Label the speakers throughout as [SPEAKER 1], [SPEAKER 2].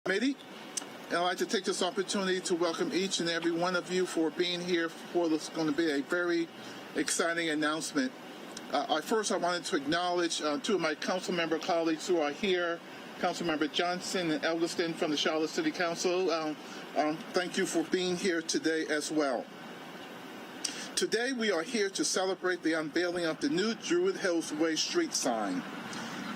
[SPEAKER 1] Committee. And I'd like to take this opportunity to welcome each and every one of you for being here for this going to be a very exciting announcement. First, I wanted to acknowledge two of my council member colleagues who are here, Councilmember Johnson and Elliston from the Charlotte City Council. Thank you for being here today as well. Today, we are here to celebrate the unveiling of the new Druid Hills Way street sign.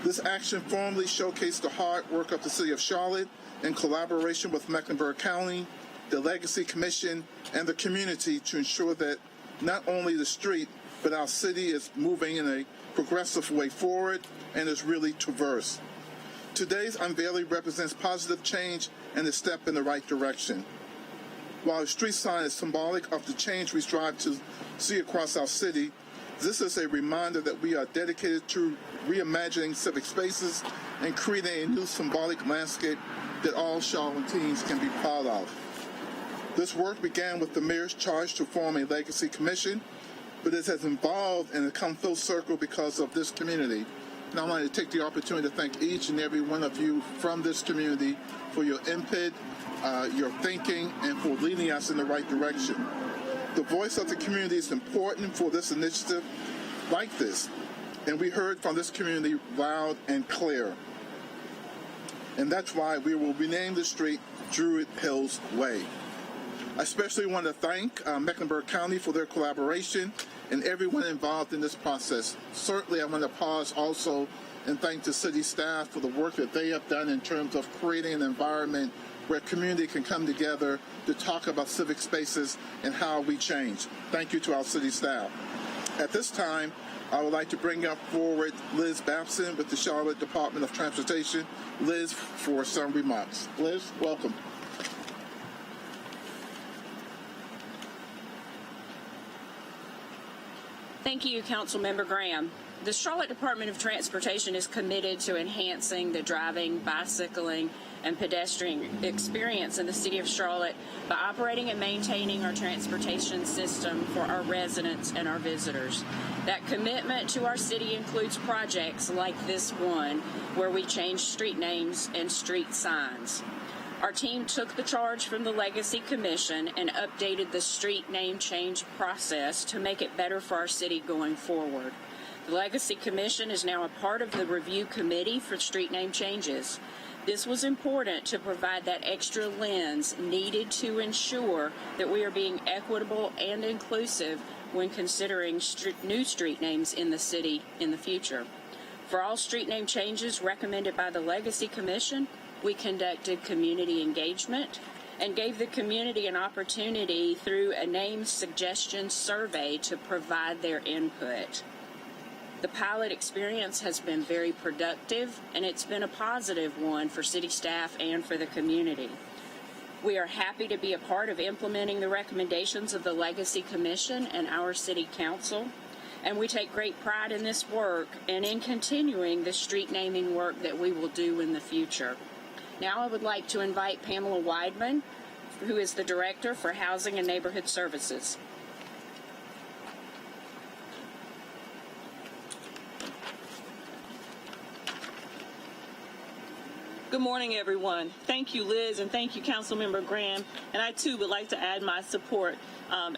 [SPEAKER 1] This action formally showcased the hard work of the City of Charlotte in collaboration with Mecklenburg County, the Legacy Commission, and the community to ensure that not only the street, but our city is moving in a progressive way forward and is really traverse. Today's unveiling represents positive change and a step in the right direction. While the street sign is symbolic of the change we strive to see across our city, this is a reminder that we are dedicated to reimagining civic spaces and creating a new symbolic landscape that all Charlotteans can be proud of. This work began with the mayor's charge to form a legacy commission, but it has evolved and come full circle because of this community. And I want to take the opportunity to thank each and every one of you from this community for your input, your thinking, and for leading us in the right direction. The voice of the community is important for this initiative like this, and we heard from this community loud and clear. And that's why we will rename the street Druid Hills Way. I especially want to thank Mecklenburg County for their collaboration and everyone involved in this process. Certainly, I want to pause also and thank the city staff for the work that they have done in terms of creating an environment where community can come together to talk about civic spaces and how we change. Thank you to our city staff. At this time, I would like to bring up forward Liz Babson with the Charlotte Department of Transportation. Liz, for some remarks. Liz, welcome.
[SPEAKER 2] Thank you, Councilmember Graham. The Charlotte Department of Transportation is committed to enhancing the driving, bicycling, and pedestrian experience in the City of Charlotte by operating and maintaining our transportation system for our residents and our visitors. That commitment to our city includes projects like this one, where we change street names and street signs. Our team took the charge from the Legacy Commission and updated the street name change process to make it better for our city going forward. The Legacy Commission is now a part of the review committee for street name changes. This was important to provide that extra lens needed to ensure that we are being equitable and inclusive when considering new street names in the city in the future. For all street name changes recommended by the Legacy Commission, we conducted community engagement and gave the community an opportunity through a name suggestion survey to provide their input. The pilot experience has been very productive, and it's been a positive one for city staff and for the community. We are happy to be a part of implementing the recommendations of the Legacy Commission and our City Council, and we take great pride in this work and in continuing the street naming work that we will do in the future. Now I would like to invite Pamela Weidman, who is the Director for Housing and Neighborhood Services.
[SPEAKER 3] Good morning, everyone. Thank you, Liz, and thank you, Councilmember Graham. And I, too, would like to add my support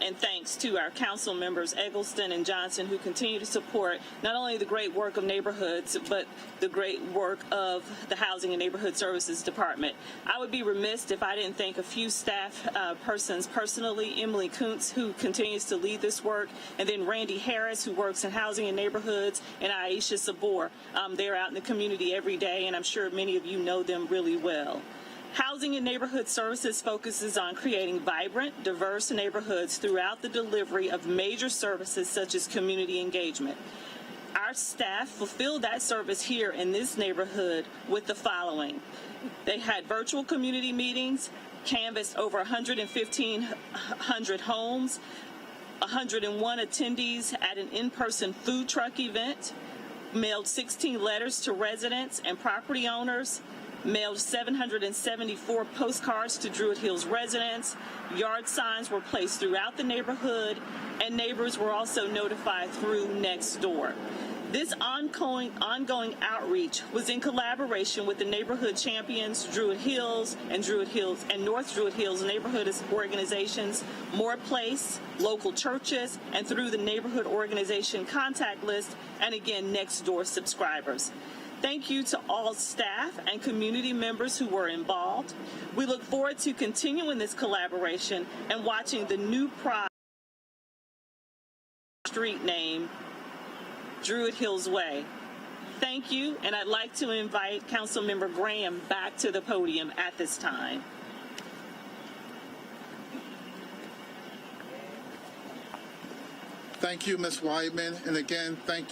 [SPEAKER 3] and thanks to our council members, Eggleston and Johnson, who continue to support not only the great work of neighborhoods, but the great work of the Housing and Neighborhood Services Department. I would be remiss if I didn't thank a few staff persons personally, Emily Kuntz, who continues to lead this work, and then Randy Harris, who works in Housing and Neighborhoods, and Aisha Sabor. They're out in the community every day, and I'm sure many of you know them really well. Housing and Neighborhood Services focuses on creating vibrant, diverse neighborhoods throughout the delivery of major services such as community engagement. Our staff fulfilled that service here in this neighborhood with the following. They had virtual community meetings, canvassed over 1,500 homes, 101 attendees at an in-person food truck event, mailed 16 letters to residents and property owners, mailed 774 postcards to Druid Hills residents, yard signs were placed throughout the neighborhood, and neighbors were also notified through Nextdoor. This ongoing outreach was in collaboration with the neighborhood champions, Druid Hills and North Druid Hills neighborhood organizations, More Place, local churches, and through the neighborhood organization contact list, and again, Next Door subscribers. Thank you to all staff and community members who were involved. We look forward to continuing this collaboration and watching the new street name, Druid Hills Way. Thank you, and I'd like to invite Councilmember Graham back to the podium at this time.
[SPEAKER 1] Thank you, Ms. Weidman, and again, thank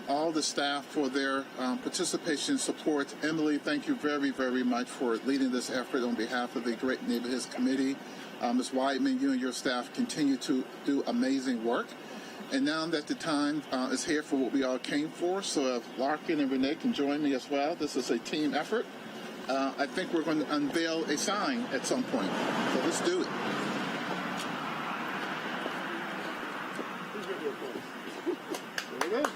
[SPEAKER 1] all the staff for their participation and support. Emily, thank you very, very much for leading this effort on behalf of the Great Neighborhoods Committee. Ms. Weidman, you and your staff continue to do amazing work. And now that the time is here for what we all came for, so if Larkin and Renee can join me as well, this is a team effort. I think we're going to unveil a sign at some point. So let's do it. There we go.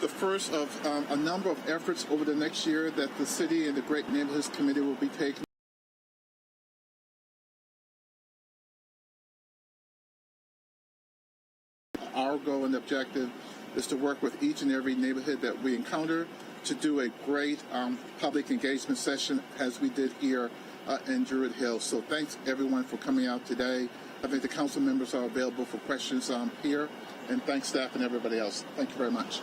[SPEAKER 1] The first of a number of efforts over the next year that the city and the Great Neighborhoods Committee will be taking. Our goal and objective is to work with each and every neighborhood that we encounter to do a great public engagement session as we did here in Druid Hills. So thanks everyone for coming out today. I think the council members are available for questions here, and thanks staff and everybody else. Thank you very much.